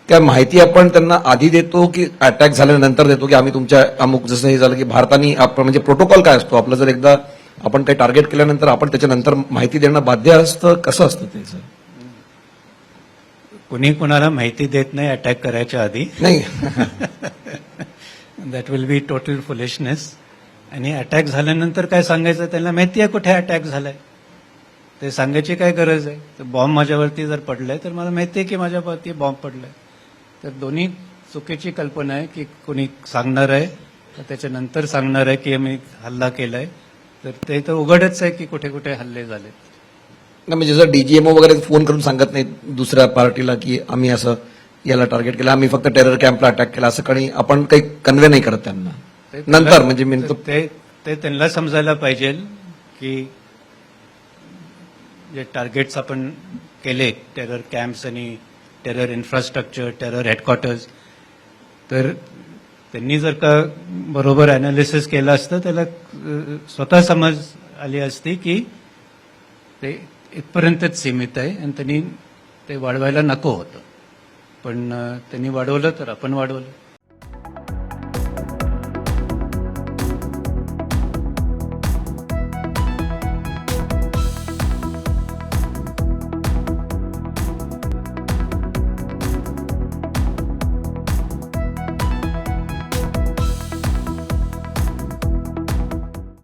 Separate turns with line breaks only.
त्या माहिती आपण त्यांना आधी देतो की अटॅक झाल्यानंतर देतो की आम्ही तुमच्या अमुक जसं हे झालं की भारताने आपण म्हणजे प्रोटोकॉल काय असतो आपलं जर एकदा आपण काही टार्गेट केल्यानंतर आपण त्याच्यानंतर माहिती देणं बाध्य असतं कसं असतं त्याचं
कुणी कुणाला माहिती देत नाही अटॅक करायच्या आधी.
नाही
that will be total foolishness. आणि अटॅक झाल्यानंतर काय सांगायचं त्यांना माहिती आहे कुठे अटॅक झालाय ते सांगायची काय गरज आहे. तर बॉम्ब माझ्यावरती जर पडलाय तर मला माहिती आहे की माझ्यावरती बॉम्ब पडलाय. तर दोन्ही चुकीची कल्पना आहे की कोणी सांगणार आहे तर त्याच्यानंतर सांगणार आहे की आम्ही हल्ला केलाय. तर ते तर उघडच आहे की कुठे कुठे हल्ले झाले.
नाही म्हणजे जर डीजीएमओ वगैरे फोन करून सांगत नाही दुसऱ्या पार्टीला की आम्ही असं याला टार्गेट केलं आम्ही फक्त टेरर कॅम्पला अटॅक केला असं काही आपण काही कन्वे नाही करत त्यांना नंतर म्हणजे मी
ते त्यांना समजायला पाहिजे की जे टार्गेट्स आपण केले टेरर कॅम्प्स आणि टेरर इन्फ्रास्ट्रक्चर टेरर हेडक्वार्टर्स तर त्यांनी जर का बरोबर अनालिसिस केलं असतं त्याला स्वतः समज आली असती की ते इथपर्यंतच सीमित आहे आणि त्यांनी ते वाढवायला नको होतं. पण त्यांनी वाढवलं तर आपण वाढवलं.